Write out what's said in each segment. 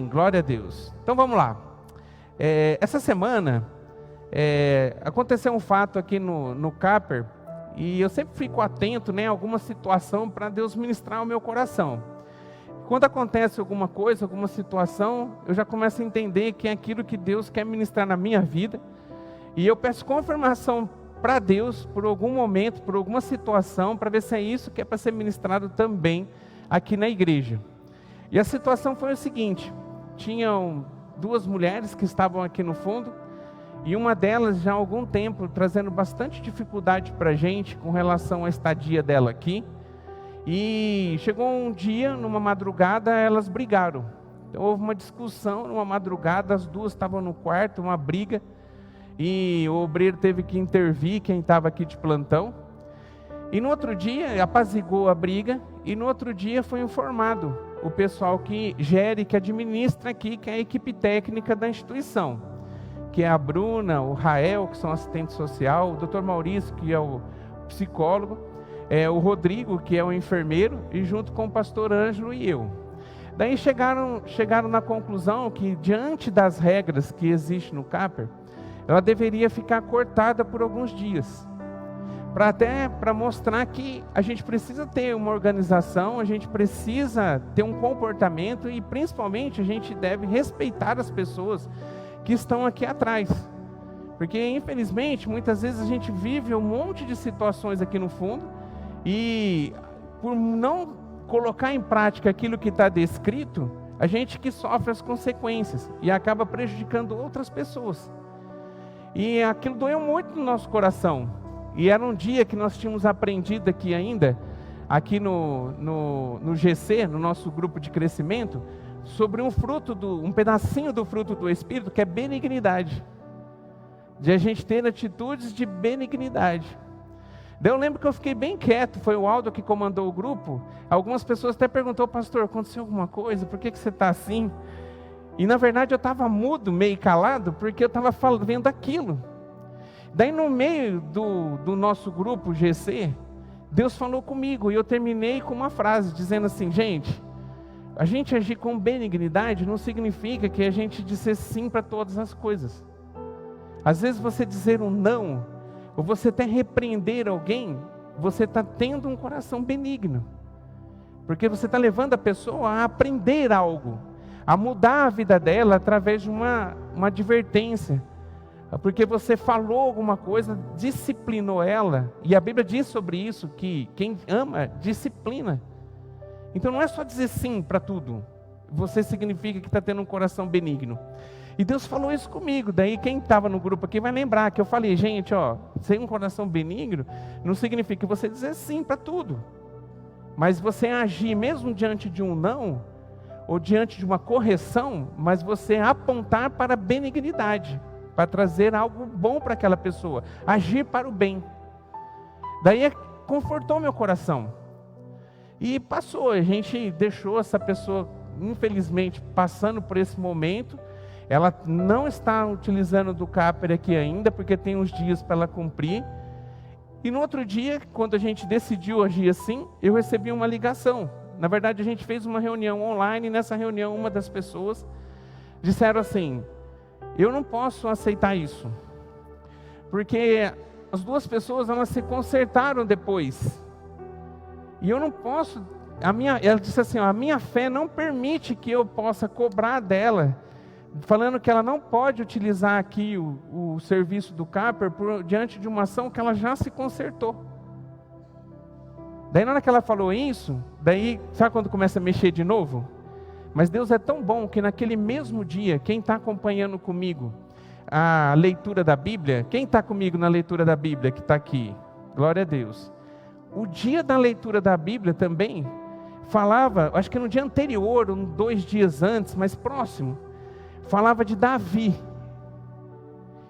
Glória a Deus. Então vamos lá. Essa semana aconteceu um fato aqui no Capper e eu sempre fico atento, né, a alguma situação para Deus ministrar o meu coração. Quando acontece alguma coisa, alguma situação, eu já começo a entender que é aquilo que Deus quer ministrar na minha vida e eu peço confirmação para Deus por algum momento, por alguma situação, para ver se é isso que é para ser ministrado também aqui na igreja. E a situação foi o seguinte: tinham duas mulheres que estavam aqui no fundo, e uma delas já há algum tempo trazendo bastante dificuldade para a gente com relação à estadia dela aqui. E chegou um dia, numa madrugada, elas brigaram. Então, houve uma discussão numa madrugada, as duas estavam no quarto, uma briga, e o obreiro teve que intervir, quem estava aqui de plantão. E no outro dia, apaziguou a briga, e no outro dia foi informado o pessoal que gere, que administra aqui, que é a equipe técnica da instituição, que é a Bruna, o Rael, que são assistente social, o Dr. Maurício, que é o psicólogo, o Rodrigo, que é o enfermeiro, e junto com o pastor Ângelo e eu. Daí chegaram na conclusão que, diante das regras que existem no Capper, ela deveria ficar cortada por alguns dias, para mostrar que a gente precisa ter uma organização, a gente precisa ter um comportamento e principalmente a gente deve respeitar as pessoas que estão aqui atrás. Porque infelizmente muitas vezes a gente vive um monte de situações aqui no fundo e por não colocar em prática aquilo que está descrito, a gente que sofre as consequências e acaba prejudicando outras pessoas. E aquilo doeu muito no nosso coração. E era um dia que nós tínhamos aprendido aqui ainda, aqui no GC, no nosso grupo de crescimento, sobre um pedacinho do fruto do Espírito, que é benignidade. De a gente ter atitudes de benignidade. Daí eu lembro que eu fiquei bem quieto, foi o Aldo que comandou o grupo. Algumas pessoas até perguntaram: pastor, aconteceu alguma coisa? Por que você está assim? E na verdade eu estava mudo, meio calado, porque eu estava vendo aquilo. Daí no meio do nosso grupo GC, Deus falou comigo e eu terminei com uma frase dizendo assim: gente, a gente agir com benignidade não significa que a gente dizer sim para todas as coisas. Às vezes você dizer um não, ou você até repreender alguém, você está tendo um coração benigno, porque você está levando a pessoa a aprender algo, a mudar a vida dela através de uma advertência. Porque você falou alguma coisa, disciplinou ela, e a Bíblia diz sobre isso, que quem ama, disciplina. Então não é só dizer sim para tudo, você significa que está tendo um coração benigno. E Deus falou isso comigo, daí quem estava no grupo aqui vai lembrar que eu falei: gente, ser um coração benigno não significa você dizer sim para tudo, mas você agir mesmo diante de um não, ou diante de uma correção, mas você apontar para a benignidade, para trazer algo bom para aquela pessoa, agir para o bem. Daí confortou meu coração. E passou, a gente deixou essa pessoa, infelizmente, passando por esse momento. Ela não está utilizando do Capper aqui ainda, porque tem uns dias para ela cumprir. E no outro dia, quando a gente decidiu agir assim, eu recebi uma ligação. Na verdade, a gente fez uma reunião online, e nessa reunião uma das pessoas disseram assim: eu não posso aceitar isso, porque as duas pessoas, elas se consertaram depois, e eu não posso, ela disse assim: a minha fé não permite que eu possa cobrar dela, falando que ela não pode utilizar aqui o serviço do Capper diante de uma ação que ela já se consertou. Daí na hora que ela falou isso, daí sabe quando começa a mexer de novo? Mas Deus é tão bom que naquele mesmo dia, quem está acompanhando comigo a leitura da Bíblia, quem está comigo na leitura da Bíblia que está aqui? Glória a Deus. O dia da leitura da Bíblia também falava, acho que no dia anterior, 2 dias antes, mais próximo, falava de Davi.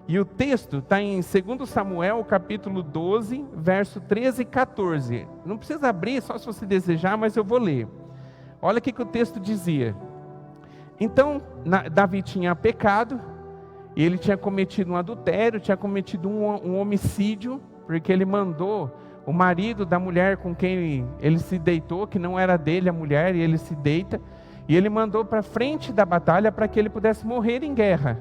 E o texto está em 2 Samuel, capítulo 12, verso 13 e 14. Não precisa abrir, só se você desejar, mas eu vou ler. Olha o que o texto dizia. Então, Davi tinha pecado, e ele tinha cometido um adultério, tinha cometido um homicídio, porque ele mandou o marido da mulher com quem ele se deitou, que não era dele a mulher, e ele se deita, E ele mandou para frente da batalha para que ele pudesse morrer em guerra,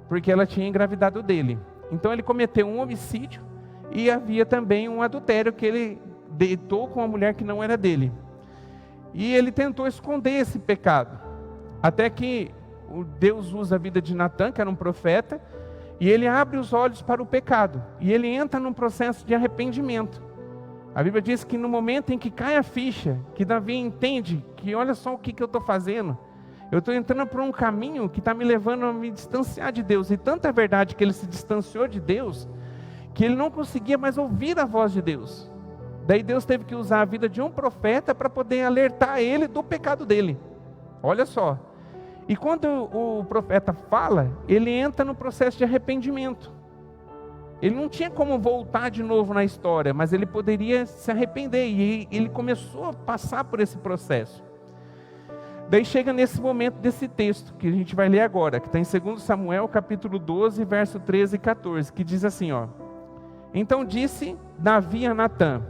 porque ela tinha engravidado dele. Então ele cometeu um homicídio e havia também um adultério, que ele deitou com uma mulher que não era dele. E ele tentou esconder esse pecado, até que Deus usa a vida de Natã, que era um profeta, e ele abre os olhos para o pecado, e ele entra num processo de arrependimento. A Bíblia diz que no momento em que cai a ficha, que Davi entende que olha só o que eu estou fazendo, eu estou entrando por um caminho que está me levando a me distanciar de Deus, e tanta é verdade que ele se distanciou de Deus, que ele não conseguia mais ouvir a voz de Deus. Daí Deus teve que usar a vida de um profeta para poder alertar ele do pecado dele. Olha só. E quando o profeta fala, ele entra no processo de arrependimento. Ele não tinha como voltar de novo na história, mas ele poderia se arrepender, e ele começou a passar por esse processo. Daí chega nesse momento desse texto, que a gente vai ler agora, que está em 2 Samuel, capítulo 12, verso 13 e 14, que diz assim, ó. Então disse Davi a Natã: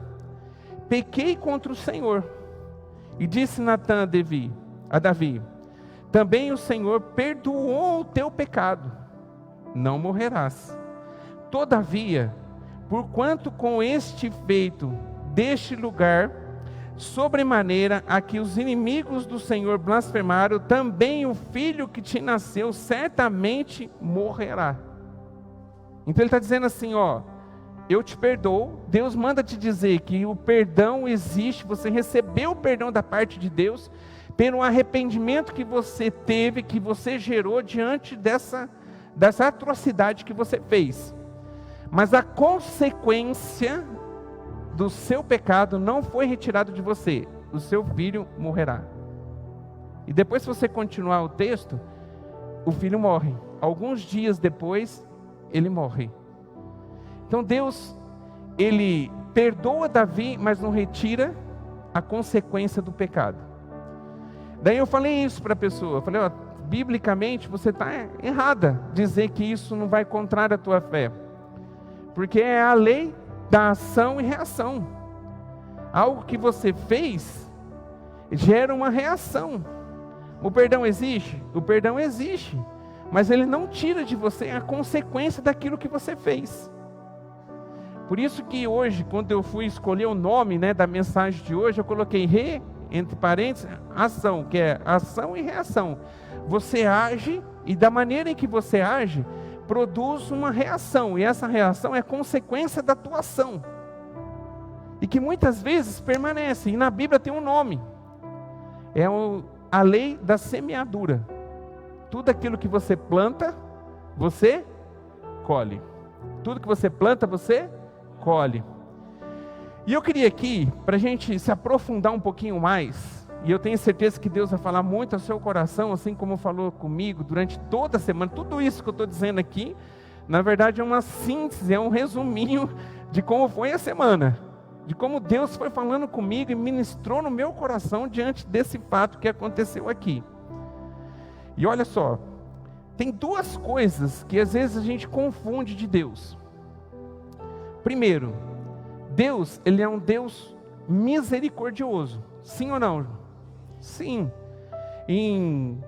pequei contra o Senhor. E disse Natã a Davi: também o Senhor perdoou o teu pecado, não morrerás. Todavia, porquanto com este feito deste lugar, sobremaneira a que os inimigos do Senhor blasfemaram, também o filho que te nasceu certamente morrerá. Então ele está dizendo assim, ó, eu te perdoo. Deus manda te dizer que o perdão existe, você recebeu o perdão da parte de Deus, pelo arrependimento que você teve, que você gerou diante dessa atrocidade que você fez. Mas a consequência do seu pecado não foi retirado de você, o seu filho morrerá. E depois, se você continuar o texto, o filho morre. Alguns dias depois, ele morre. Então Deus, ele perdoa Davi, mas não retira a consequência do pecado. Daí eu falei isso para a pessoa, eu falei, ó, biblicamente você está errada dizer que isso não vai contrário à tua fé, porque é a lei da ação e reação. Algo que você fez gera uma reação. O perdão existe? O perdão existe, mas ele não tira de você a consequência daquilo que você fez. Por isso que hoje, quando eu fui escolher o nome, da mensagem de hoje, eu coloquei entre parênteses, ação, que é ação e reação. Você age, e da maneira em que você age, produz uma reação, e essa reação é consequência da tua ação, e que muitas vezes permanece, e na Bíblia tem um nome, a lei da semeadura. Tudo aquilo que você planta, você colhe. Tudo que você planta, você colhe. E eu queria aqui, para a gente se aprofundar um pouquinho mais, e eu tenho certeza que Deus vai falar muito ao seu coração, assim como falou comigo durante toda a semana. Tudo isso que eu estou dizendo aqui, na verdade é uma síntese, é um resuminho de como foi a semana, de como Deus foi falando comigo e ministrou no meu coração diante desse fato que aconteceu aqui. E olha só, tem duas coisas que às vezes a gente confunde de Deus. Primeiro, Deus, ele é um Deus misericordioso, sim ou não? Sim. Em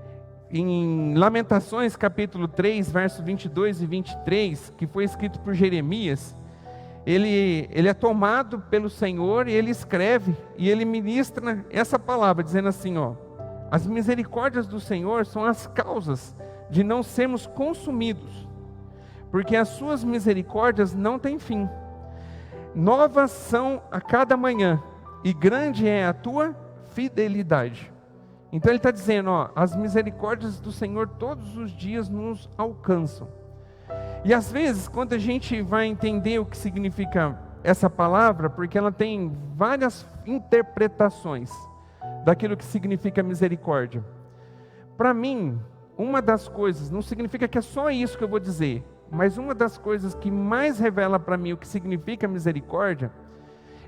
Lamentações capítulo 3, versos 22 e 23, que foi escrito por Jeremias, ele é tomado pelo Senhor e ele escreve, e ele ministra essa palavra, dizendo assim, ó: as misericórdias do Senhor são as causas de não sermos consumidos, porque as suas misericórdias não têm fim. Novas são a cada manhã, e grande é a tua fidelidade. Então ele está dizendo, ó, as misericórdias do Senhor todos os dias nos alcançam. E às vezes, quando a gente vai entender o que significa essa palavra, porque ela tem várias interpretações daquilo que significa misericórdia. Para mim, uma das coisas, não significa que é só isso que eu vou dizer, mas uma das coisas que mais revela para mim o que significa misericórdia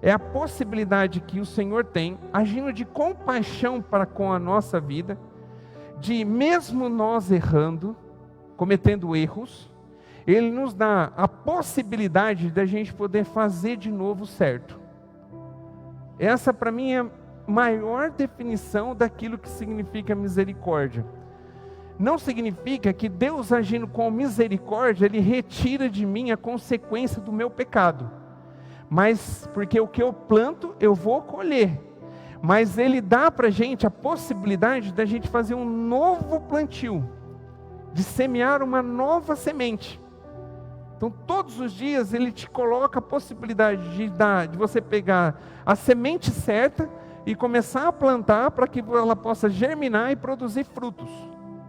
é a possibilidade que o Senhor tem, agindo de compaixão para com a nossa vida, de mesmo nós errando, cometendo erros, Ele nos dá a possibilidade da gente poder fazer de novo certo. Essa para mim é maior definição daquilo que significa misericórdia. Não significa que Deus agindo com misericórdia, Ele retira de mim a consequência do meu pecado. Mas, porque o que eu planto, eu vou colher. Mas Ele dá para a gente a possibilidade da gente fazer um novo plantio, de semear uma nova semente. Então, todos os dias Ele te coloca a possibilidade de você pegar a semente certa e começar a plantar para que ela possa germinar e produzir frutos.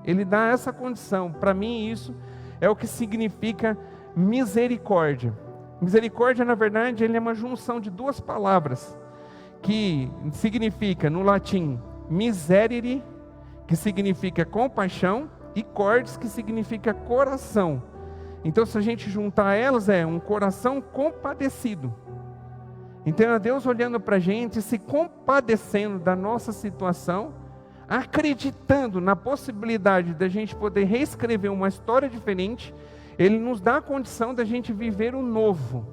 Ele dá essa condição. Para mim, isso é o que significa misericórdia. Misericórdia, na verdade, ele é uma junção de duas palavras, que significa, no latim, miserere, que significa compaixão, e cordis, que significa coração. Então, se a gente juntar elas, é um coração compadecido. Então, é Deus olhando para a gente, se compadecendo da nossa situação, acreditando na possibilidade da gente poder reescrever uma história diferente. Ele nos dá a condição da gente viver o novo.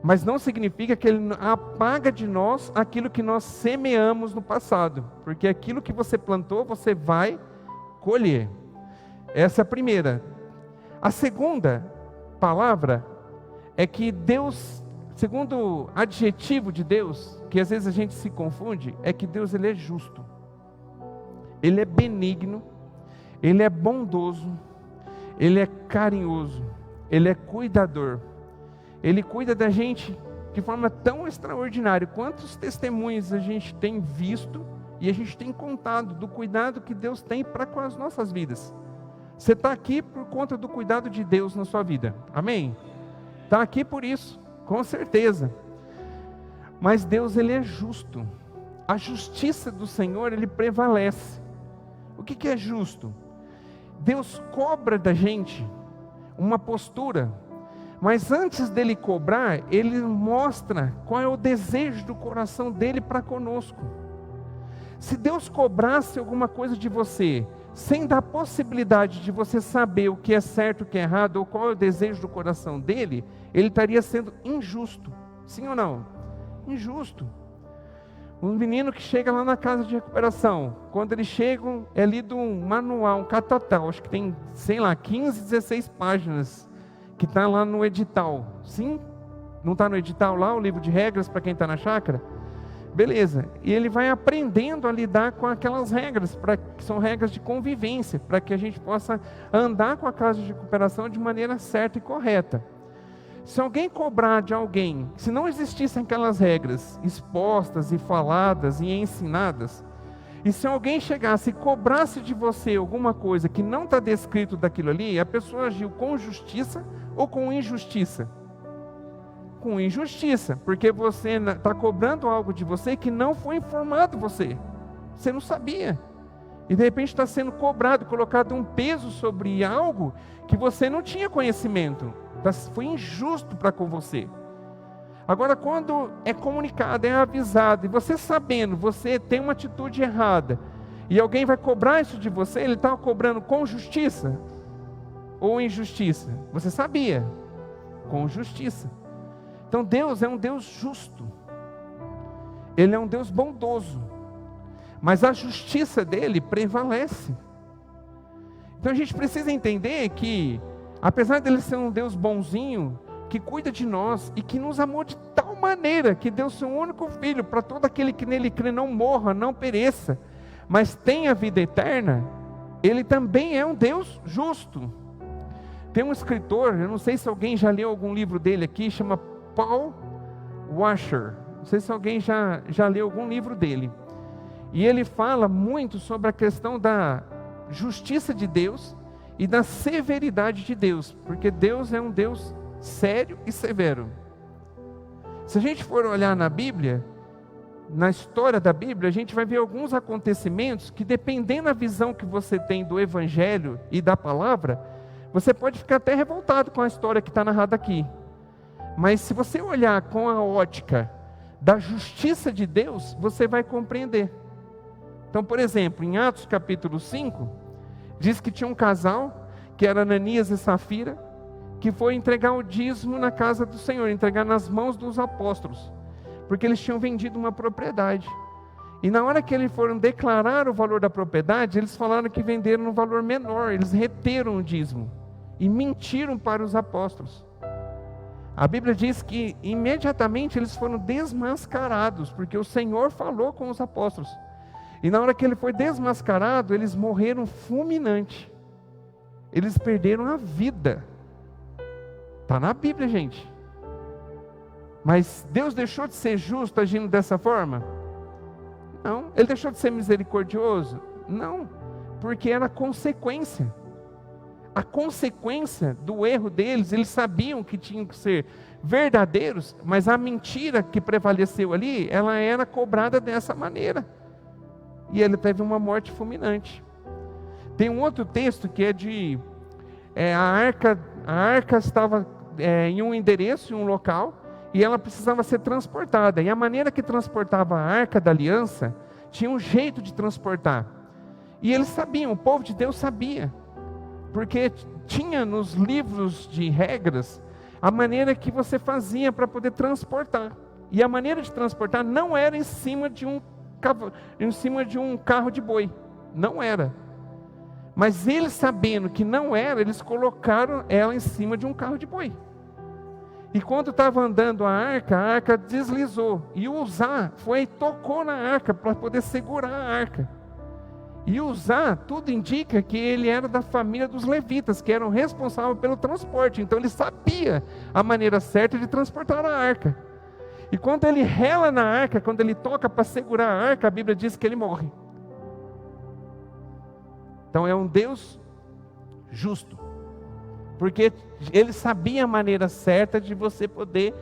Mas não significa que Ele apaga de nós aquilo que nós semeamos no passado. Porque aquilo que você plantou, você vai colher. Essa é a primeira. A segunda palavra é que Deus, segundo adjetivo de Deus, que às vezes a gente se confunde, é que Deus ele é justo. Ele é benigno, Ele é bondoso, Ele é carinhoso, Ele é cuidador. Ele cuida da gente de forma tão extraordinária. Quantos testemunhos a gente tem visto e a gente tem contado do cuidado que Deus tem para com as nossas vidas. Você está aqui por conta do cuidado de Deus na sua vida, amém? Está aqui por isso, com certeza. Mas Deus ele é justo. A justiça do Senhor ele prevalece. O que é justo? Deus cobra da gente uma postura, mas antes dele cobrar, ele mostra qual é o desejo do coração dele para conosco. Se Deus cobrasse alguma coisa de você, sem dar possibilidade de você saber o que é certo e o que é errado, ou qual é o desejo do coração dele, ele estaria sendo injusto. Sim ou não? Injusto. Um menino que chega lá na casa de recuperação, quando eles chegam, é lido um manual, um catatal, acho que tem, 15, 16 páginas, que está lá no edital. Sim? Não está no edital lá, o livro de regras para quem está na chácara? Beleza. E ele vai aprendendo a lidar com aquelas regras, que são regras de convivência, para que a gente possa andar com a casa de recuperação de maneira certa e correta. Se alguém cobrar de alguém, se não existissem aquelas regras expostas e faladas e ensinadas, e se alguém chegasse e cobrasse de você alguma coisa que não está descrito daquilo ali, a pessoa agiu com justiça ou com injustiça? Com injustiça, porque você está cobrando algo de você que não foi informado você não sabia, e de repente está sendo cobrado, colocado um peso sobre algo que você não tinha conhecimento. Foi injusto para com você. Agora, quando é comunicado, é avisado, e você sabendo, você tem uma atitude errada, e alguém vai cobrar isso de você, ele está cobrando com justiça ou injustiça? Você sabia, com justiça. Então Deus é um Deus justo, Ele é um Deus bondoso, mas a justiça dele prevalece. Então a gente precisa entender que, apesar dele ser um Deus bonzinho, que cuida de nós e que nos amou de tal maneira que deu seu único filho para todo aquele que nele crê não morra, não pereça, mas tenha vida eterna, ele também é um Deus justo. Tem um escritor, eu não sei se alguém já leu algum livro dele aqui, chama Paul Washer. Não sei se alguém já leu algum livro dele. E ele fala muito sobre a questão da justiça de Deus e da severidade de Deus, porque Deus é um Deus sério e severo. Se a gente for olhar na Bíblia, na história da Bíblia, a gente vai ver alguns acontecimentos que, dependendo da visão que você tem do Evangelho e da palavra, você pode ficar até revoltado com a história que está narrada aqui. Mas se você olhar com a ótica da justiça de Deus, você vai compreender. Então, por exemplo, em Atos capítulo 5, diz que tinha um casal, que era Ananias e Safira, que foi entregar o dízimo na casa do Senhor, entregar nas mãos dos apóstolos, porque eles tinham vendido uma propriedade. E na hora que eles foram declarar o valor da propriedade, eles falaram que venderam no valor menor, eles reteram o dízimo e mentiram para os apóstolos. A Bíblia diz que imediatamente eles foram desmascarados, porque o Senhor falou com os apóstolos. E na hora que ele foi desmascarado, eles morreram fulminante. Eles perderam a vida. Está na Bíblia, gente. Mas Deus deixou de ser justo agindo dessa forma? Não. Ele deixou de ser misericordioso? Não. Porque era consequência. A consequência do erro deles, eles sabiam que tinham que ser verdadeiros, mas a mentira que prevaleceu ali, ela era cobrada dessa maneira. E ele teve uma morte fulminante. Tem um outro texto que é de... a arca estava em um endereço, em um local, e ela precisava ser transportada. E a maneira que transportava a arca da aliança, tinha um jeito de transportar. E eles sabiam, o povo de Deus sabia. Porque tinha nos livros de regras a maneira que você fazia para poder transportar. E a maneira de transportar não era em cima de um carro de boi. Não era. Mas eles sabendo que não era, eles colocaram ela em cima de um carro de boi. E quando estava andando a arca deslizou. E Uzá foi e tocou na arca para poder segurar a arca. E Uzá, tudo indica que ele era da família dos levitas, que eram responsáveis pelo transporte. Então ele sabia a maneira certa de transportar a arca. E quando ele rela na arca, quando ele toca para segurar a arca, a Bíblia diz que ele morre. Então é um Deus justo. Porque ele sabia a maneira certa de você poder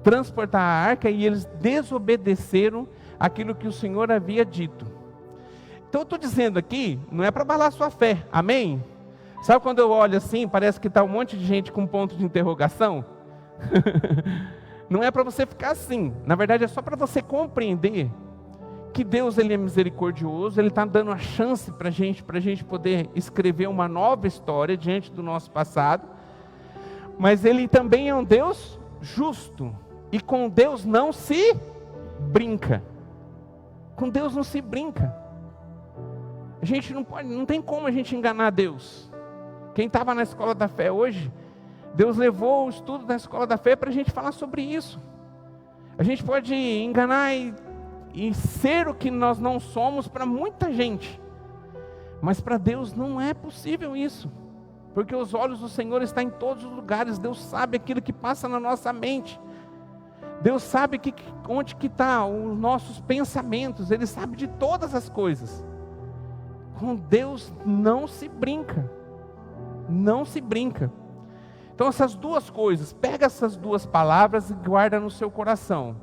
transportar a arca, e eles desobedeceram aquilo que o Senhor havia dito. Então eu estou dizendo aqui, não é para abalar a sua fé, amém? Sabe quando eu olho assim, parece que está um monte de gente com ponto de interrogação? Não é para você ficar assim, na verdade é só para você compreender que Deus, ele é misericordioso, ele está dando a chance para a gente poder escrever uma nova história diante do nosso passado, mas ele também é um Deus justo, e com Deus não se brinca. Com Deus não se brinca. A gente não tem como a gente enganar Deus. Quem estava na escola da fé hoje, Deus levou o estudo da escola da fé para a gente falar sobre isso. A gente pode enganar e ser o que nós não somos para muita gente, mas para Deus não é possível isso, porque os olhos do Senhor estão em todos os lugares. Deus sabe aquilo que passa na nossa mente. Deus sabe onde que estão os nossos pensamentos. Ele sabe de todas as coisas. Com Deus não se brinca. Não se brinca. Então essas duas coisas, pega essas duas palavras e guarda no seu coração.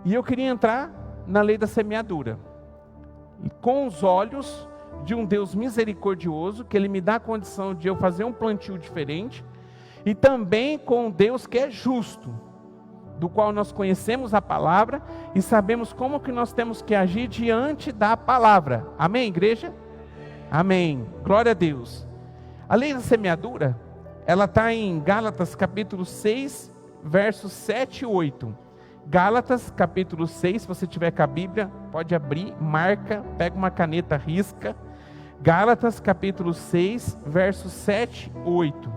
E eu queria entrar na lei da semeadura. E com os olhos de um Deus misericordioso, que Ele me dá a condição de eu fazer um plantio diferente. E também com um Deus que é justo, do qual nós conhecemos a palavra e sabemos como que nós temos que agir diante da palavra. Amém, igreja? Amém. Glória a Deus. A lei da semeadura, ela está em Gálatas capítulo 6, versos 7 e 8. Gálatas capítulo 6, se você tiver com a Bíblia, pode abrir, marca, pega uma caneta, risca. Gálatas capítulo 6, versos 7 e 8.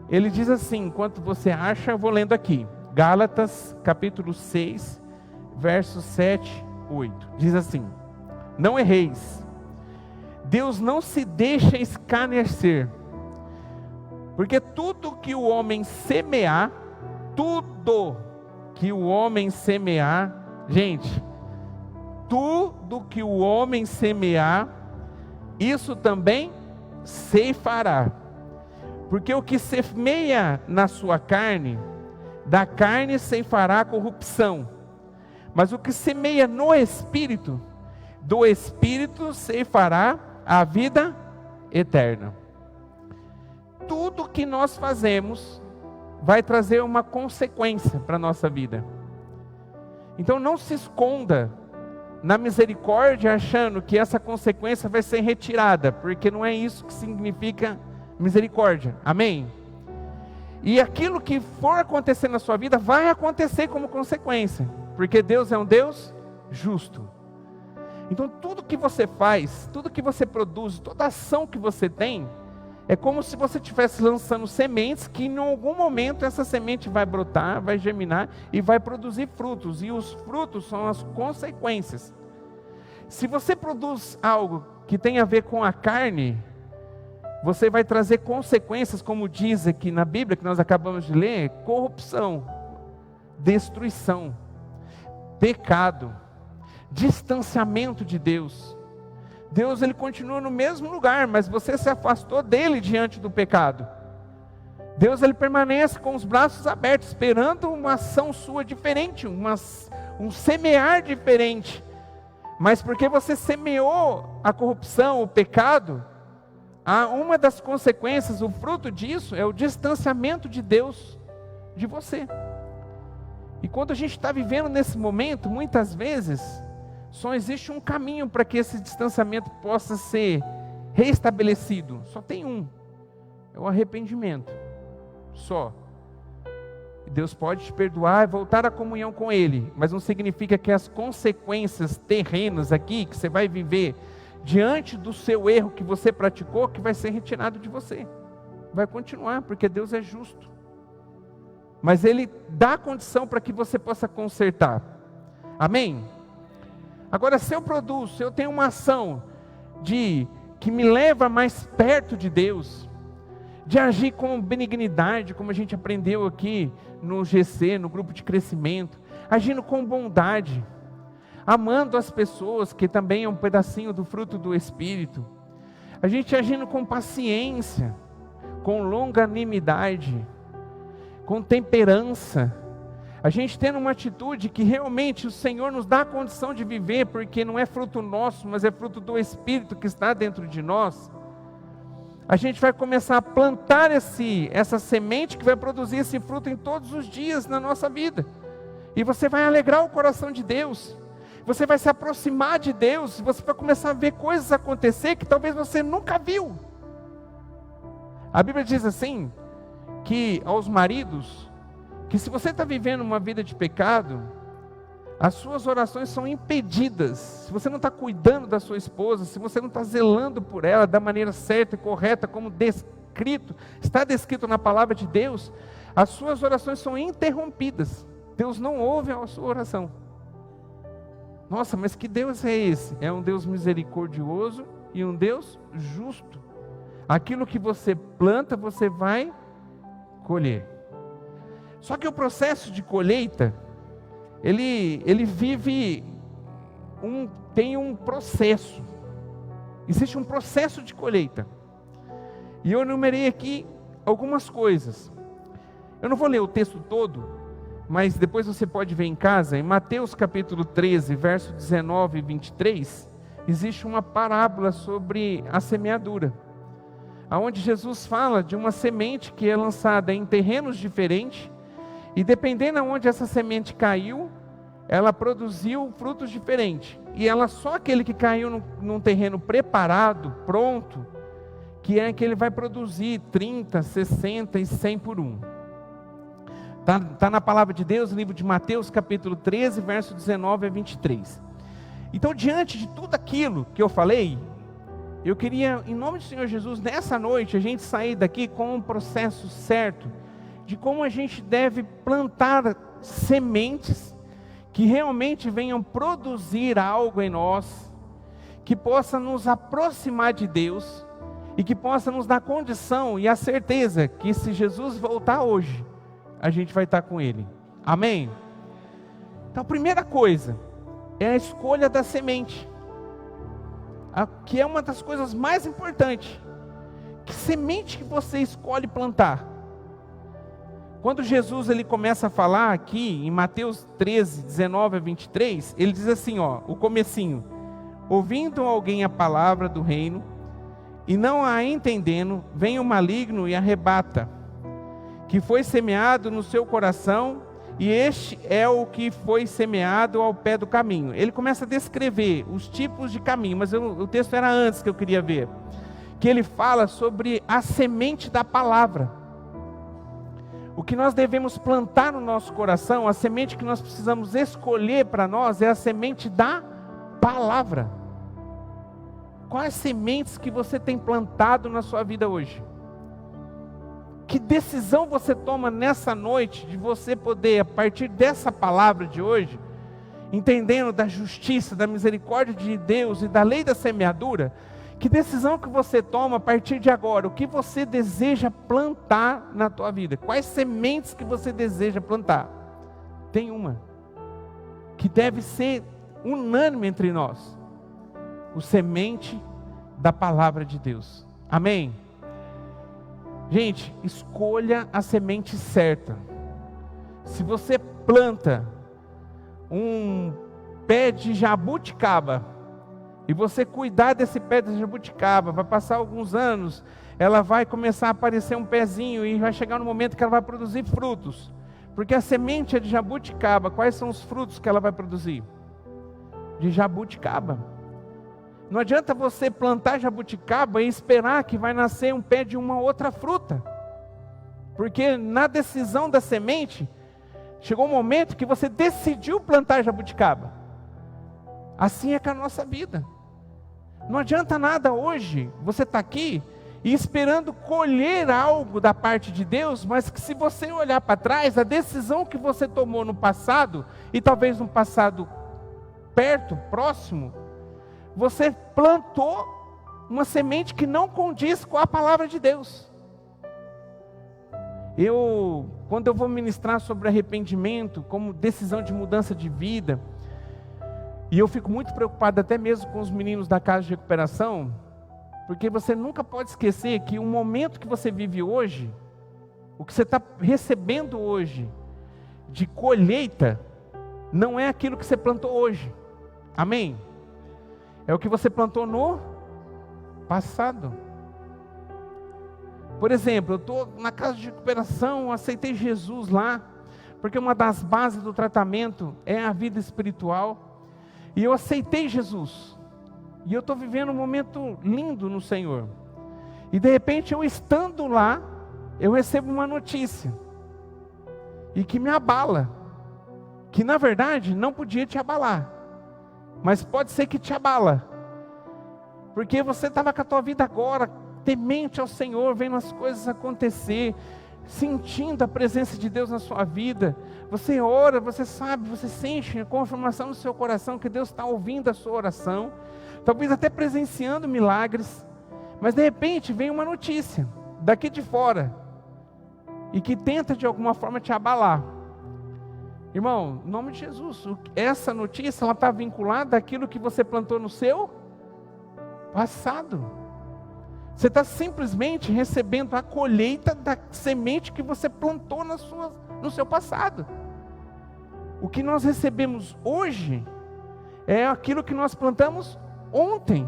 Ele diz assim, enquanto você acha, eu vou lendo aqui. Gálatas capítulo 6, versos 7 e 8. Diz assim: não erreis, Deus não se deixa escarnecer, porque tudo que o homem semear, gente, tudo que o homem semear, isso também ceifará. Porque o que semeia na sua carne, da carne ceifará a corrupção, mas o que semeia no Espírito, do Espírito ceifará a vida eterna. Tudo que nós fazemos vai trazer uma consequência para a nossa vida. Então não se esconda na misericórdia achando que essa consequência vai ser retirada, porque não é isso que significa misericórdia, amém? E aquilo que for acontecer na sua vida, vai acontecer como consequência, porque Deus é um Deus justo. Então tudo que você faz, tudo que você produz, toda ação que você tem, é como se você estivesse lançando sementes que em algum momento essa semente vai brotar, vai germinar e vai produzir frutos. E os frutos são as consequências. Se você produz algo que tem a ver com a carne, você vai trazer consequências, como diz aqui na Bíblia, que nós acabamos de ler: corrupção, destruição, pecado, distanciamento de Deus. Deus, ele continua no mesmo lugar, mas você se afastou dele diante do pecado. Deus, ele permanece com os braços abertos, esperando uma ação sua diferente, um semear diferente. Mas porque você semeou a corrupção, o pecado, uma das consequências, o fruto disso é o distanciamento de Deus de você. E quando a gente está vivendo nesse momento, muitas vezes, só existe um caminho para que esse distanciamento possa ser reestabelecido. Só tem um: é o arrependimento. Só. Deus pode te perdoar e voltar à comunhão com Ele, mas não significa que as consequências terrenas aqui, que você vai viver diante do seu erro que você praticou, que vai ser retirado de você. Vai continuar, porque Deus é justo. Mas Ele dá condição para que você possa consertar. Amém? Agora, se eu tenho uma ação que me leva mais perto de Deus, de agir com benignidade, como a gente aprendeu aqui no GC, no grupo de crescimento, agindo com bondade, amando as pessoas, que também é um pedacinho do fruto do Espírito, a gente agindo com paciência, com longanimidade, com temperança, a gente tendo uma atitude que realmente o Senhor nos dá a condição de viver, porque não é fruto nosso, mas é fruto do Espírito que está dentro de nós. A gente vai começar a plantar essa semente que vai produzir esse fruto em todos os dias na nossa vida. E você vai alegrar o coração de Deus. Você vai se aproximar de Deus. Você vai começar a ver coisas acontecer que talvez você nunca viu. A Bíblia diz assim, que aos maridos, que se você está vivendo uma vida de pecado, as suas orações são impedidas. Se você não está cuidando da sua esposa, se você não está zelando por ela da maneira certa e correta, como está descrito na palavra de Deus, as suas orações são interrompidas. Deus não ouve a sua oração. Nossa, mas que Deus é esse? É um Deus misericordioso e um Deus justo. Aquilo que você planta, você vai colher. Só que o processo de colheita, ele tem um processo. Existe um processo de colheita. E eu enumerei aqui algumas coisas. Eu não vou ler o texto todo, mas depois você pode ver em casa. Em Mateus capítulo 13, verso 19 e 23, existe uma parábola sobre a semeadura, onde Jesus fala de uma semente que é lançada em terrenos diferentes, e dependendo de onde essa semente caiu, ela produziu frutos diferentes. E só aquele que caiu num terreno preparado, pronto, que ele vai produzir 30, 60 e 100 por um. Está na palavra de Deus, no livro de Mateus capítulo 13, verso 19 a 23. Então, diante de tudo aquilo que eu falei, eu queria, em nome do Senhor Jesus, nessa noite, a gente sair daqui com um processo certo, de como a gente deve plantar sementes que realmente venham produzir algo em nós, que possa nos aproximar de Deus e que possa nos dar condição e a certeza que se Jesus voltar hoje, a gente vai estar com Ele. Amém? Então, a primeira coisa é a escolha da semente, que é uma das coisas mais importantes. Que semente que você escolhe plantar? Quando Jesus ele começa a falar aqui em Mateus 13, 19 a 23, ele diz assim, o comecinho: ouvindo alguém a palavra do reino e não a entendendo, vem o maligno e arrebata, que foi semeado no seu coração, e este é o que foi semeado ao pé do caminho. Ele começa a descrever os tipos de caminho, mas o texto era antes que eu queria ver, que ele fala sobre a semente da palavra. O que nós devemos plantar no nosso coração, a semente que nós precisamos escolher para nós, é a semente da palavra. quais sementes que você tem plantado na sua vida hoje? Que decisão você toma nessa noite de você poder, a partir dessa palavra de hoje, entendendo da justiça, da misericórdia de Deus e da lei da semeadura, que decisão que você toma a partir de agora? O que você deseja plantar na tua vida? Quais sementes que você deseja plantar? Tem uma que deve ser unânime entre nós: o semente da palavra de Deus. Amém? Gente, escolha a semente certa. Se você planta um pé de jabuticaba e você cuidar desse pé de jabuticaba, vai passar alguns anos, ela vai começar a aparecer um pezinho e vai chegar no momento que ela vai produzir frutos. Porque a semente é de jabuticaba. Quais são os frutos que ela vai produzir? De jabuticaba. Não adianta você plantar jabuticaba e esperar que vai nascer um pé de uma outra fruta. Porque na decisão da semente, chegou um momento que você decidiu plantar jabuticaba. Assim é com a nossa vida. Não adianta nada hoje você estar aqui e esperando colher algo da parte de Deus, mas que se você olhar para trás, a decisão que você tomou no passado, e talvez no passado perto, próximo, você plantou uma semente que não condiz com a palavra de Deus. Quando eu vou ministrar sobre arrependimento, como decisão de mudança de vida, e eu fico muito preocupado até mesmo com os meninos da casa de recuperação, porque você nunca pode esquecer que o momento que você vive hoje, o que você está recebendo hoje de colheita, não é aquilo que você plantou hoje. Amém? É o que você plantou no passado. Por exemplo, eu estou na casa de recuperação, aceitei Jesus lá, porque uma das bases do tratamento é a vida espiritual, e eu aceitei Jesus, e eu estou vivendo um momento lindo no Senhor, e de repente eu estando lá, eu recebo uma notícia, e que me abala, que na verdade não podia te abalar, mas pode ser que te abala, porque você estava com a tua vida agora, temente ao Senhor, vendo as coisas acontecer, sentindo a presença de Deus na sua vida, você ora, você sabe, você sente a confirmação no seu coração que Deus está ouvindo a sua oração, talvez até presenciando milagres, mas de repente vem uma notícia, daqui de fora, e que tenta de alguma forma te abalar. Irmão, em nome de Jesus, essa notícia ela está vinculada àquilo que você plantou no seu passado. Você está simplesmente recebendo a colheita da semente que você plantou no seu passado. O que nós recebemos hoje é aquilo que nós plantamos ontem.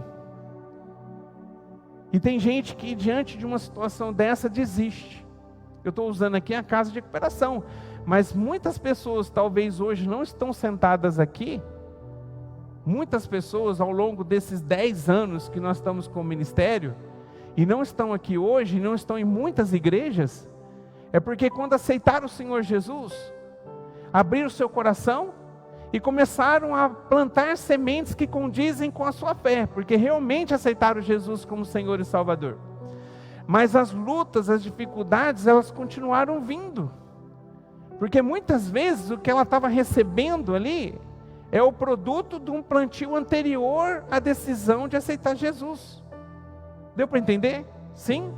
E tem gente que diante de uma situação dessa desiste. Eu estou usando aqui a casa de recuperação, mas muitas pessoas talvez hoje não estão sentadas aqui. Muitas pessoas ao longo desses 10 anos que nós estamos com o ministério, e não estão aqui hoje, não estão em muitas igrejas, é porque quando aceitaram o Senhor Jesus, abriram o seu coração e começaram a plantar sementes que condizem com a sua fé, porque realmente aceitaram Jesus como Senhor e Salvador. Mas as lutas, as dificuldades, elas continuaram vindo, porque muitas vezes o que ela estava recebendo ali é o produto de um plantio anterior à decisão de aceitar Jesus. Deu para entender? Sim?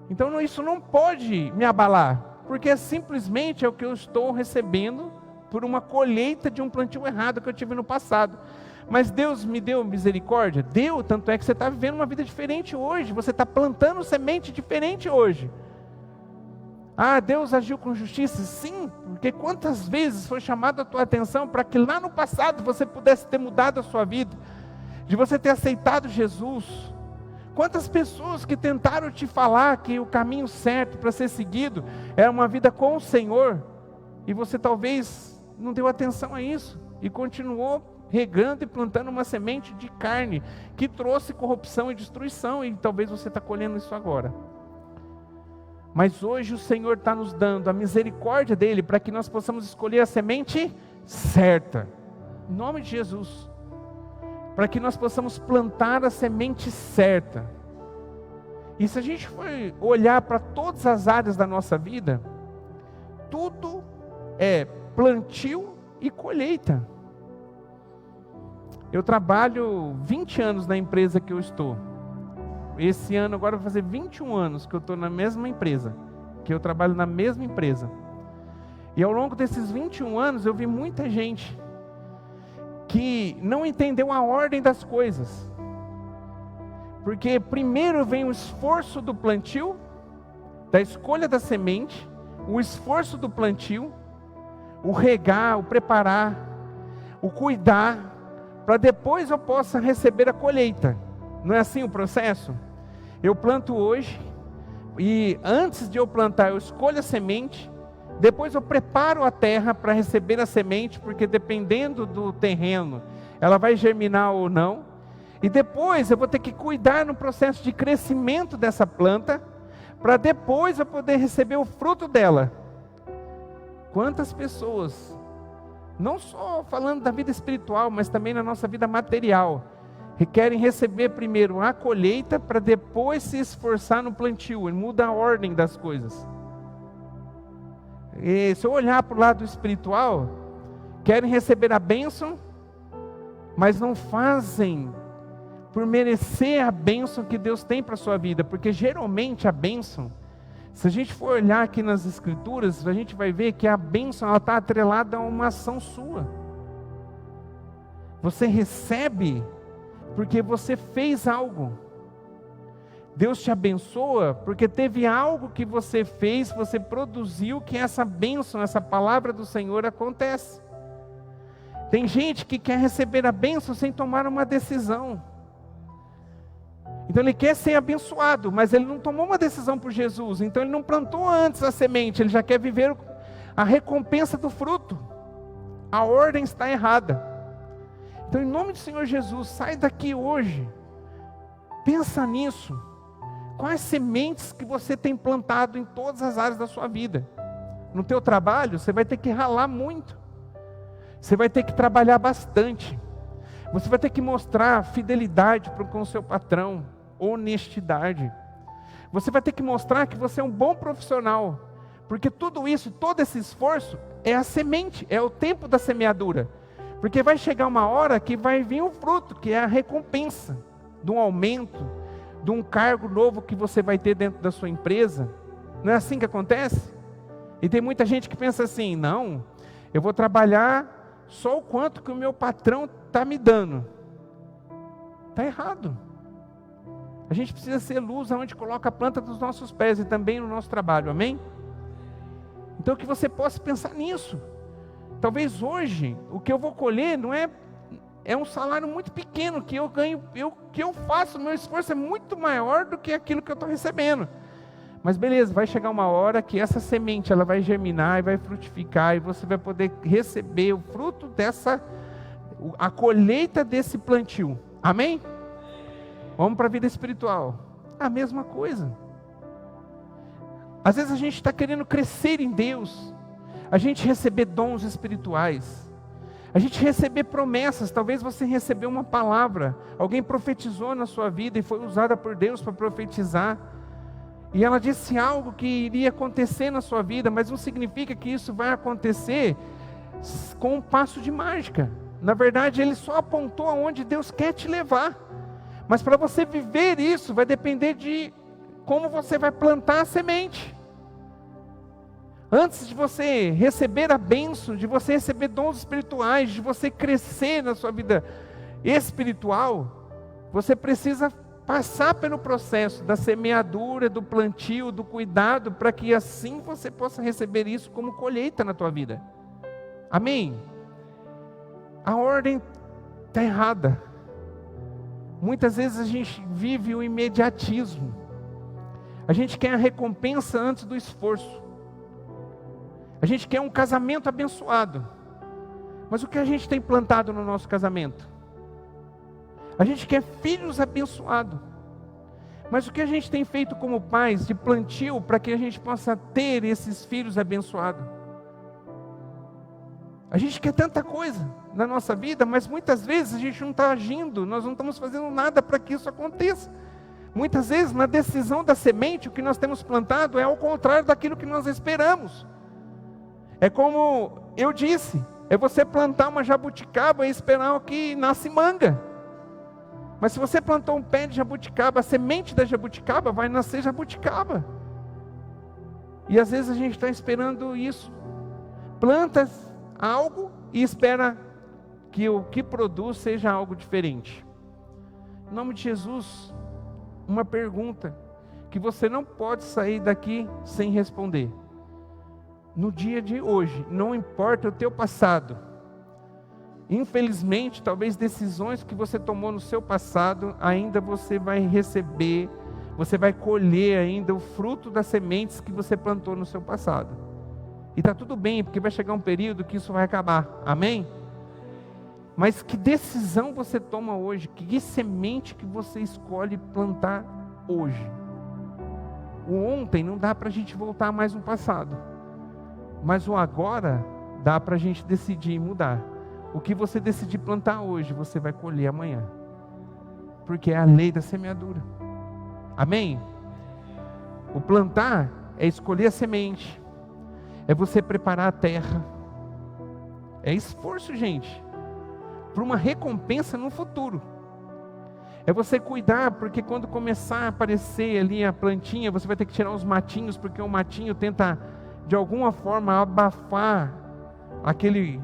Então isso não pode me abalar, porque simplesmente é o que eu estou recebendo por uma colheita de um plantio errado que eu tive no passado. Mas Deus me deu misericórdia? Deu, tanto é que você está vivendo uma vida diferente hoje, você está plantando semente diferente hoje. Ah, Deus agiu com justiça? Sim, porque quantas vezes foi chamada a tua atenção para que lá no passado você pudesse ter mudado a sua vida, de você ter aceitado Jesus. Quantas pessoas que tentaram te falar que o caminho certo para ser seguido era uma vida com o Senhor, e você talvez não deu atenção a isso, e continuou regando e plantando uma semente de carne, que trouxe corrupção e destruição, e talvez você está colhendo isso agora. Mas hoje o Senhor está nos dando a misericórdia dEle, para que nós possamos escolher a semente certa, em nome de Jesus. para que nós possamos plantar a semente certa. E se a gente for olhar para todas as áreas da nossa vida, tudo é plantio e colheita. Eu trabalho 20 anos na empresa que eu estou. Esse ano agora vai fazer 21 anos que eu estou na mesma empresa, que eu trabalho na mesma empresa. E ao longo desses 21 anos eu vi muita gente que não entendeu a ordem das coisas. Porque primeiro vem o esforço do plantio, da escolha da semente, o esforço do plantio, o regar, o preparar, o cuidar, para depois eu possa receber a colheita. Não é assim o processo? Eu planto hoje, e antes de eu plantar eu escolho a semente, depois eu preparo a terra para receber a semente, porque dependendo do terreno, ela vai germinar ou não. E depois eu vou ter que cuidar no processo de crescimento dessa planta, para depois eu poder receber o fruto dela. Quantas pessoas, não só falando da vida espiritual, mas também na nossa vida material, querem receber primeiro a colheita, para depois se esforçar no plantio, e muda a ordem das coisas. E se eu olhar para o lado espiritual, querem receber a bênção, mas não fazem por merecer a bênção que Deus tem para a sua vida, porque geralmente a bênção, se a gente for olhar aqui nas escrituras, a gente vai ver que a bênção está atrelada a uma ação sua. Você recebe porque você fez algo. Deus te abençoa porque teve algo que você fez, você produziu, que essa bênção, essa palavra do Senhor acontece. Tem gente que quer receber a bênção sem tomar uma decisão. Então ele quer ser abençoado, mas ele não tomou uma decisão por Jesus. Então ele não plantou antes a semente, ele já quer viver a recompensa do fruto. A ordem está errada. Então em nome do Senhor Jesus, sai daqui hoje. Pensa nisso. Quais sementes que você tem plantado em todas as áreas da sua vida? No teu trabalho, você vai ter que ralar muito. Você vai ter que trabalhar bastante. Você vai ter que mostrar fidelidade com o seu patrão, honestidade. Você vai ter que mostrar que você é um bom profissional. Porque tudo isso, todo esse esforço, é a semente, é o tempo da semeadura. Porque vai chegar uma hora que vai vir o fruto, que é a recompensa de um aumento, de um cargo novo que você vai ter dentro da sua empresa. Não é assim que acontece? E tem muita gente que pensa assim: não, eu vou trabalhar só o quanto que o meu patrão está me dando. Está errado. A gente precisa ser luz aonde coloca a planta dos nossos pés e também no nosso trabalho, amém? Então que você possa pensar nisso. Talvez hoje, o que eu vou colher não é um salário muito pequeno que eu ganho, que eu faço, meu esforço é muito maior do que aquilo que eu estou recebendo. Mas beleza, vai chegar uma hora que essa semente ela vai germinar e vai frutificar, e você vai poder receber o fruto a colheita desse plantio. Amém? Vamos para a vida espiritual. A mesma coisa. Às vezes a gente está querendo crescer em Deus, a gente receber dons espirituais, a gente receber promessas. Talvez você recebeu uma palavra, alguém profetizou na sua vida e foi usada por Deus para profetizar, e ela disse algo que iria acontecer na sua vida, mas não significa que isso vai acontecer com um passo de mágica. Na verdade, ele só apontou aonde Deus quer te levar, mas para você viver isso, vai depender de como você vai plantar a semente. Antes de você receber a bênção, de você receber dons espirituais, de você crescer na sua vida espiritual, você precisa passar pelo processo da semeadura, do plantio, do cuidado, para que assim você possa receber isso como colheita na tua vida. Amém? A ordem está errada. Muitas vezes a gente vive o imediatismo. A gente quer a recompensa antes do esforço. A gente quer um casamento abençoado. Mas o que a gente tem plantado no nosso casamento? A gente quer filhos abençoados. Mas o que a gente tem feito como pais de plantio para que a gente possa ter esses filhos abençoados? A gente quer tanta coisa na nossa vida, mas muitas vezes a gente não está agindo, nós não estamos fazendo nada para que isso aconteça. Muitas vezes, na decisão da semente, o que nós temos plantado é ao contrário daquilo que nós esperamos. É como eu disse, é você plantar uma jabuticaba e esperar que nasce manga. Mas se você plantou um pé de jabuticaba, a semente da jabuticaba vai nascer jabuticaba. E às vezes a gente está esperando isso. Planta algo e espera que o que produz seja algo diferente. Em nome de Jesus, uma pergunta que você não pode sair daqui sem responder. No dia de hoje, não importa o teu passado. Infelizmente, talvez decisões que você tomou no seu passado, ainda você vai receber, você vai colher ainda o fruto das sementes que você plantou no seu passado. E está tudo bem, porque vai chegar um período que isso vai acabar, amém? Mas que decisão você toma hoje? Que semente que você escolhe plantar hoje? O ontem não dá para a gente voltar mais no passado, mas o agora dá para a gente decidir mudar. O que você decidir plantar hoje, você vai colher amanhã, porque é a lei da semeadura, amém? O plantar é escolher a semente, é você preparar a terra, é esforço, gente, para uma recompensa no futuro. É você cuidar, porque quando começar a aparecer ali a plantinha, você vai ter que tirar os matinhos, porque o matinho tenta de alguma forma abafar aquele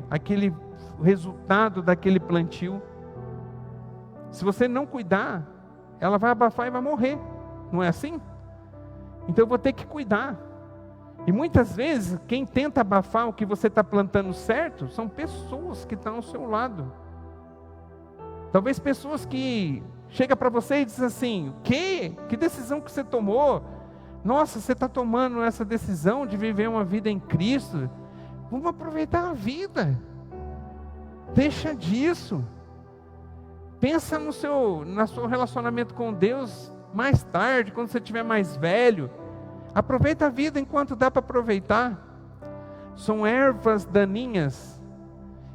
resultado daquele plantio. Se você não cuidar, ela vai abafar e vai morrer, não é assim? Então eu vou ter que cuidar. E muitas vezes, quem tenta abafar o que você está plantando certo, são pessoas que estão ao seu lado. Talvez pessoas que chegam para você e dizem assim: o quê? Que decisão que você tomou? Nossa, você está tomando essa decisão de viver uma vida em Cristo? Vamos aproveitar a vida. Deixa disso. Pensa no seu relacionamento com Deus mais tarde, quando você estiver mais velho. Aproveita a vida enquanto dá para aproveitar. São ervas daninhas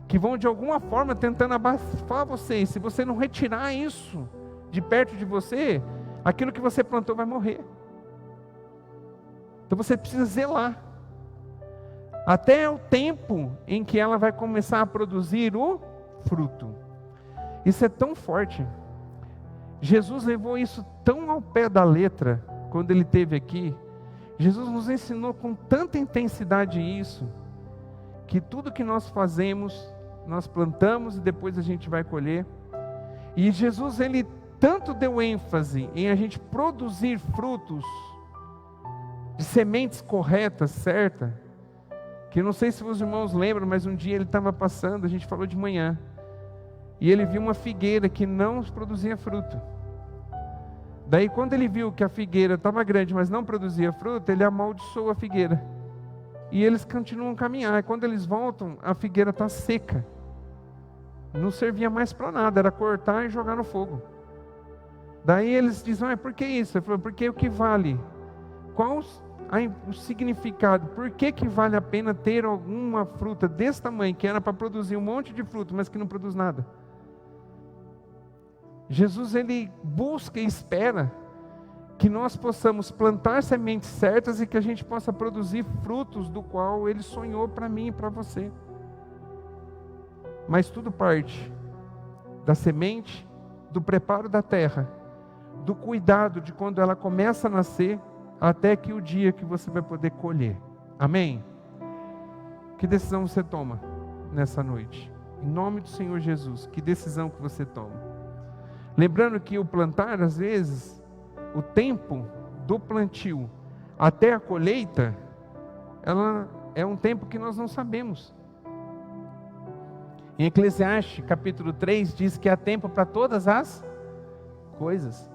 que vão de alguma forma tentando abafar você. E se você não retirar isso de perto de você, aquilo que você plantou vai morrer. Então você precisa zelar até o tempo em que ela vai começar a produzir o fruto. Isso é tão forte. Jesus levou isso tão ao pé da letra quando ele esteve aqui. Jesus nos ensinou com tanta intensidade isso, que tudo que nós fazemos, nós plantamos e depois a gente vai colher. E Jesus, ele tanto deu ênfase em a gente produzir frutos de sementes corretas, certas, que eu não sei se os irmãos lembram, mas um dia ele estava passando, a gente falou de manhã, e ele viu uma figueira que não produzia fruto. Daí quando ele viu que a figueira estava grande, mas não produzia fruto, ele amaldiçoou a figueira. E eles continuam a caminhar, e quando eles voltam, a figueira está seca. Não servia mais para nada, era cortar e jogar no fogo. Daí eles dizem: por que isso? Ele falou: porque o que vale? Qual o significado? Por que vale a pena ter alguma fruta desse tamanho, que era para produzir um monte de fruto, mas que não produz nada? Jesus, ele busca e espera que nós possamos plantar sementes certas e que a gente possa produzir frutos do qual ele sonhou para mim e para você. Mas tudo parte da semente, do preparo da terra, do cuidado de quando ela começa a nascer, até que o dia que você vai poder colher. Amém? Que decisão você toma nessa noite? Em nome do Senhor Jesus, que decisão que você toma? Lembrando que o plantar, às vezes, o tempo do plantio até a colheita, ela é um tempo que nós não sabemos. Em Eclesiastes, capítulo 3, diz que há tempo para todas as coisas.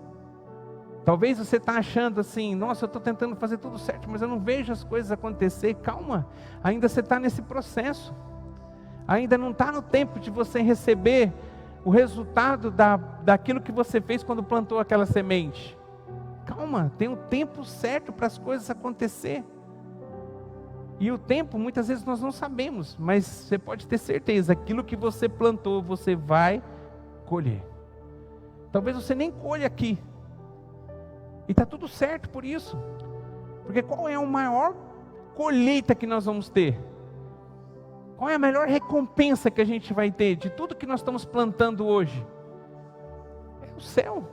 Talvez você está achando assim: nossa, eu estou tentando fazer tudo certo, mas eu não vejo as coisas acontecer. Calma, ainda você está nesse processo. Ainda não está no tempo de você receber o resultado daquilo que você fez quando plantou aquela semente. Calma, tem um tempo certo para as coisas acontecer. E o tempo, muitas vezes nós não sabemos, mas você pode ter certeza, aquilo que você plantou, você vai colher. Talvez você nem colha aqui. E está tudo certo por isso. Porque qual é a maior colheita que nós vamos ter? Qual é a melhor recompensa que a gente vai ter de tudo que nós estamos plantando hoje? É o céu.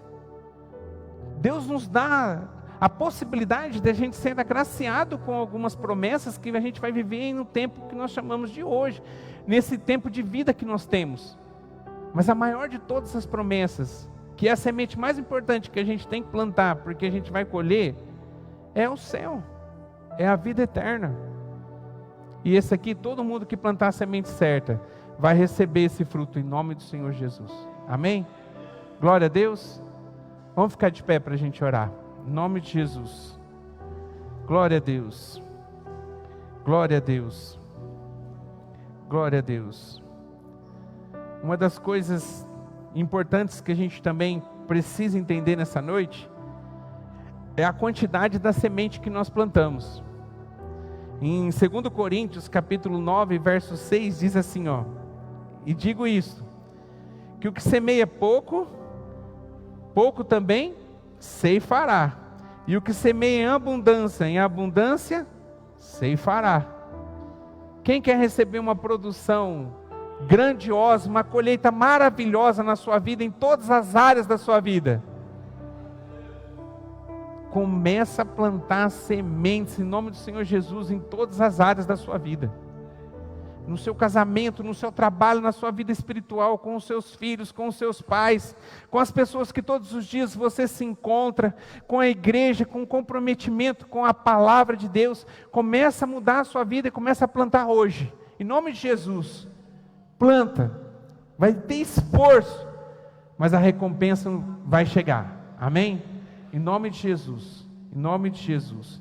Deus nos dá a possibilidade de a gente ser agraciado com algumas promessas que a gente vai viver no tempo que nós chamamos de hoje, nesse tempo de vida que nós temos. Mas a maior de todas as promessas, que é a semente mais importante que a gente tem que plantar, porque a gente vai colher, é o céu, é a vida eterna. E esse aqui, todo mundo que plantar a semente certa, vai receber esse fruto em nome do Senhor Jesus. Amém? Glória a Deus. Vamos ficar de pé para a gente orar. Em nome de Jesus. Glória a Deus. Glória a Deus. Glória a Deus. Uma das coisas importantes que a gente também precisa entender nessa noite é a quantidade da semente que nós plantamos. Em 2 Coríntios, capítulo 9, verso 6, diz assim, ó: e digo isso, que o que semeia pouco, pouco também ceifará, e o que semeia em abundância, ceifará. Quem quer receber uma produção grandiosa, uma colheita maravilhosa na sua vida, em todas as áreas da sua vida? Começa a plantar sementes em nome do Senhor Jesus em todas as áreas da sua vida. No seu casamento, no seu trabalho, na sua vida espiritual, com os seus filhos, com os seus pais, com as pessoas que todos os dias você se encontra, com a igreja, com o comprometimento com a palavra de Deus. Começa a mudar a sua vida e começa a plantar hoje. Em nome de Jesus, planta. Vai ter esforço, mas a recompensa vai chegar. Amém? Em nome de Jesus. Em nome de Jesus.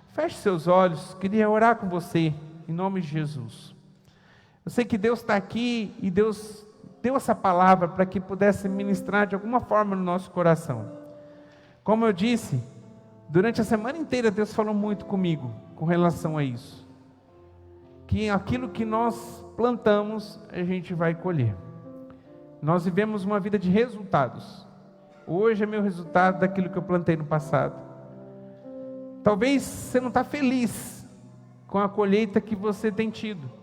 Feche seus olhos. Queria orar com você. Em nome de Jesus. Eu sei que Deus está aqui e Deus deu essa palavra para que pudesse ministrar de alguma forma no nosso coração. Como eu disse, durante a semana inteira Deus falou muito comigo com relação a isso. Que aquilo que nós plantamos, a gente vai colher. Nós vivemos uma vida de resultados. Hoje é meu resultado daquilo que eu plantei no passado. Talvez você não está feliz com a colheita que você tem tido.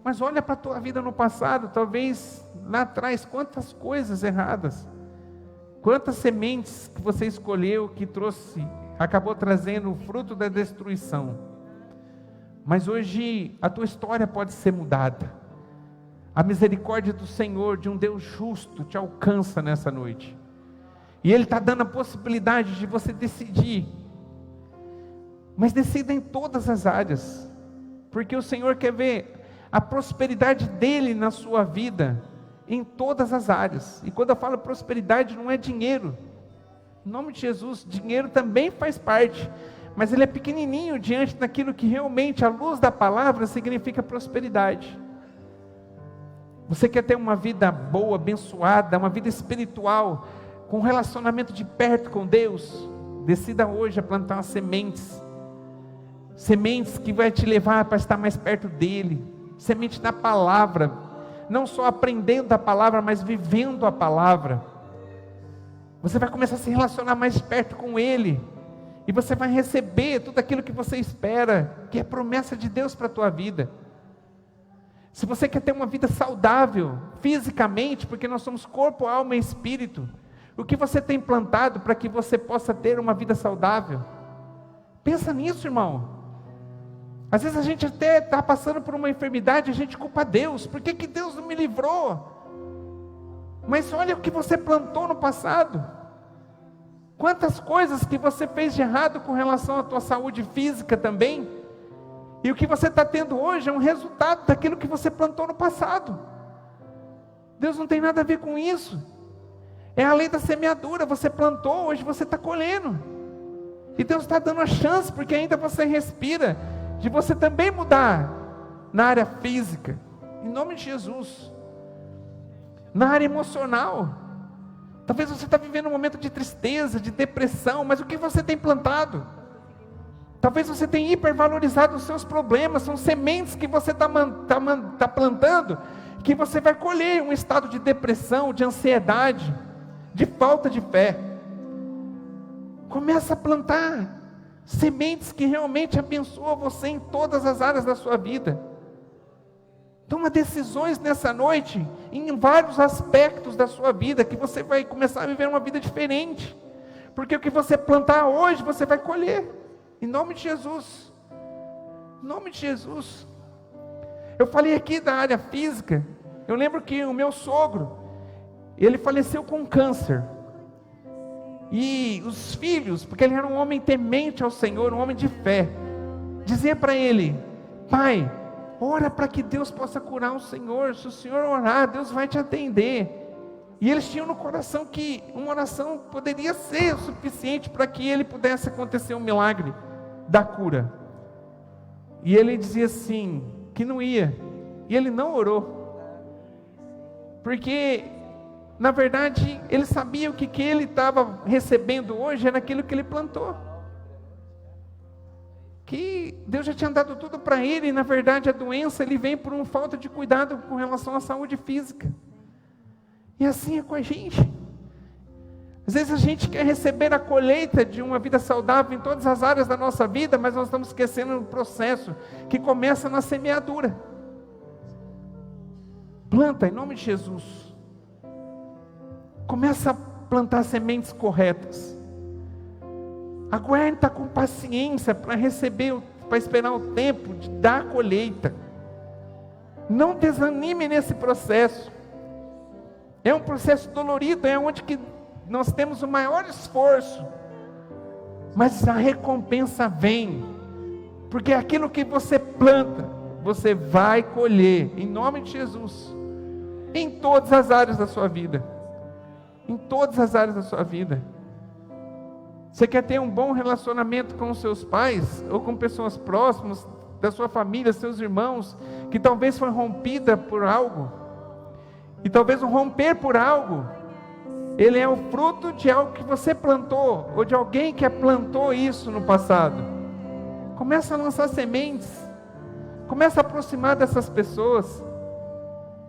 Mas olha para a tua vida no passado, talvez lá atrás, quantas coisas erradas, quantas sementes que você escolheu, que acabou trazendo o fruto da destruição. Mas hoje a tua história pode ser mudada. A misericórdia do Senhor, de um Deus justo, te alcança nessa noite. E Ele está dando a possibilidade de você decidir. Mas decida em todas as áreas, porque o Senhor quer ver a prosperidade dEle na sua vida, em todas as áreas. E quando eu falo prosperidade, não é dinheiro. Em nome de Jesus, dinheiro também faz parte, mas ele é pequenininho diante daquilo que realmente, à luz da palavra, significa prosperidade. Você quer ter uma vida boa, abençoada, uma vida espiritual, com um relacionamento de perto com Deus? Decida hoje a plantar umas sementes. Sementes que vai te levar para estar mais perto dEle. Semente da palavra, não só aprendendo a palavra, mas vivendo a palavra. Você vai começar a se relacionar mais perto com Ele, e você vai receber tudo aquilo que você espera, que é promessa de Deus para a tua vida. Se você quer ter uma vida saudável, fisicamente, porque nós somos corpo, alma e espírito, o que você tem plantado para que você possa ter uma vida saudável? Pensa nisso, irmão. Às vezes a gente até está passando por uma enfermidade, a gente culpa Deus. Por que Deus não me livrou? Mas olha o que você plantou no passado. Quantas coisas que você fez de errado com relação à tua saúde física também. E o que você está tendo hoje é um resultado daquilo que você plantou no passado. Deus não tem nada a ver com isso. É a lei da semeadura. Você plantou, hoje você está colhendo. E Deus está dando a chance, porque ainda você respira, de você também mudar na área física, em nome de Jesus. Na área emocional, talvez você está vivendo um momento de tristeza, de depressão, mas o que você tem plantado? Talvez você tenha hipervalorizado os seus problemas. São sementes que você está plantando, que você vai colher um estado de depressão, de ansiedade, de falta de fé. Começa a plantar sementes que realmente abençoam você em todas as áreas da sua vida. Toma decisões nessa noite, em vários aspectos da sua vida, que você vai começar a viver uma vida diferente. Porque o que você plantar hoje, você vai colher. Em nome de Jesus. Em nome de Jesus. Eu falei aqui da área física. Eu lembro que o meu sogro, ele faleceu com câncer. E os filhos, porque ele era um homem temente ao Senhor, um homem de fé, dizia para ele: pai, ora para que Deus possa curar o Senhor. Se o Senhor orar, Deus vai te atender. E eles tinham no coração que uma oração poderia ser o suficiente para que ele pudesse acontecer um milagre da cura. E ele dizia assim, que não ia. E ele não orou. Porque, na verdade, ele sabia o que ele estava recebendo hoje era aquilo que ele plantou. Que Deus já tinha dado tudo para ele, e na verdade a doença ele vem por uma falta de cuidado com relação à saúde física. E assim é com a gente. Às vezes a gente quer receber a colheita de uma vida saudável em todas as áreas da nossa vida, mas nós estamos esquecendo o processo que começa na semeadura. Planta em nome de Jesus. Começa a plantar sementes corretas. Aguenta com paciência para receber, para esperar o tempo de dar a colheita. Não desanime nesse processo. É um processo dolorido, é onde que nós temos o maior esforço. Mas a recompensa vem. Porque aquilo que você planta, você vai colher, em nome de Jesus. Em todas as áreas da sua vida. Em todas as áreas da sua vida. Você quer ter um bom relacionamento com os seus pais, ou com pessoas próximas da sua família, seus irmãos, que talvez foi rompida por algo. E talvez o romper por algo, ele é o fruto de algo que você plantou, ou de alguém que plantou isso no passado. Começa a lançar sementes. Começa a aproximar dessas pessoas.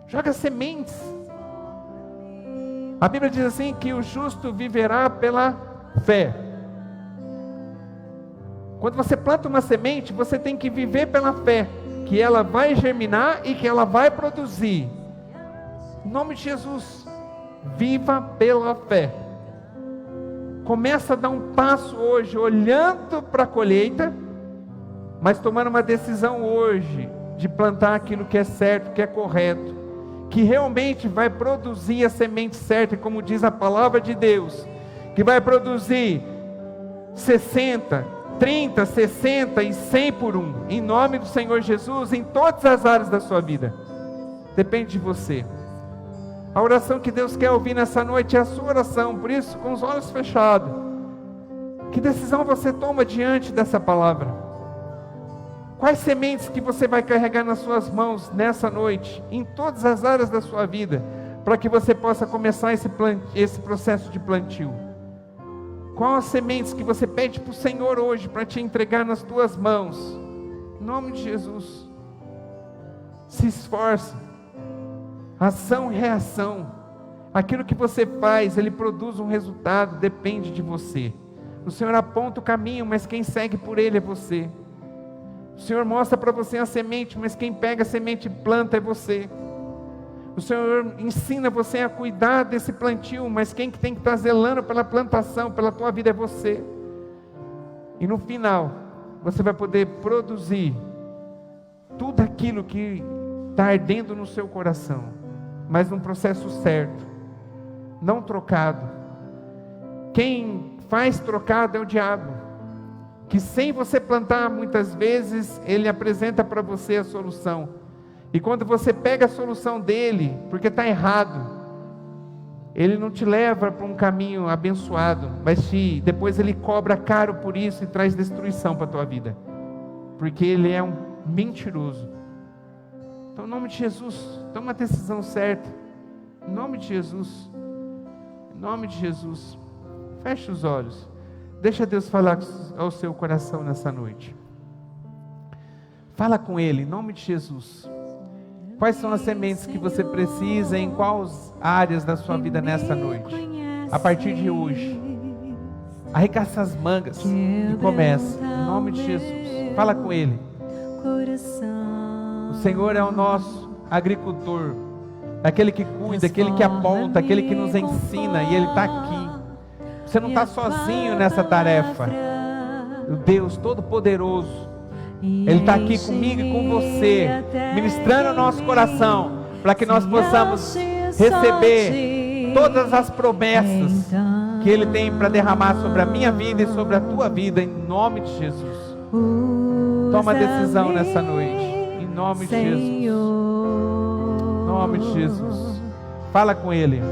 Joga sementes. A Bíblia diz assim, que o justo viverá pela fé. Quando você planta uma semente, você tem que viver pela fé, que ela vai germinar e que ela vai produzir. Em nome de Jesus, viva pela fé. Começa a dar um passo hoje, olhando para a colheita, mas tomando uma decisão hoje, de plantar aquilo que é certo, que é correto, que realmente vai produzir a semente certa, como diz a palavra de Deus, que vai produzir 60, 30, 60 e 100 por um, em nome do Senhor Jesus, em todas as áreas da sua vida. Depende de você. A oração que Deus quer ouvir nessa noite é a sua oração. Por isso, com os olhos fechados, que decisão você toma diante dessa palavra? Quais sementes que você vai carregar nas suas mãos nessa noite, em todas as áreas da sua vida, para que você possa começar esse processo de plantio? Quais as sementes que você pede para o Senhor hoje, para te entregar nas tuas mãos? Em nome de Jesus. Se esforce. Ação e reação. Aquilo que você faz, ele produz um resultado, depende de você. O Senhor aponta o caminho, mas quem segue por ele é você. O Senhor mostra para você a semente, mas quem pega a semente e planta é você. O Senhor ensina você a cuidar desse plantio, mas quem tem que estar zelando pela plantação, pela tua vida é você. E no final, você vai poder produzir tudo aquilo que está ardendo no seu coração, mas num processo certo, não trocado. Quem faz trocado é o diabo, que sem você plantar, muitas vezes, ele apresenta para você a solução, e quando você pega a solução dele, porque está errado, ele não te leva para um caminho abençoado, mas depois ele cobra caro por isso, e traz destruição para a tua vida, porque ele é um mentiroso. Então, em nome de Jesus, toma a decisão certa. Em nome de Jesus. Em nome de Jesus. Feche os olhos. Deixa Deus falar ao seu coração nessa noite. Fala com Ele, em nome de Jesus. Quais são as sementes que você precisa, em quais áreas da sua vida nessa noite? A partir de hoje, arregaça as mangas e começa, em nome de Jesus. Fala com Ele. O Senhor é o nosso agricultor, aquele que cuida, aquele que aponta, aquele que nos ensina, e Ele está aqui. Você não está sozinho nessa tarefa. O Deus Todo-Poderoso, Ele está aqui comigo e com você, ministrando o nosso coração, para que nós possamos receber todas as promessas que Ele tem para derramar sobre a minha vida e sobre a tua vida, em nome de Jesus. Toma a decisão nessa noite, em nome de Jesus. Em nome de Jesus. Fala com Ele.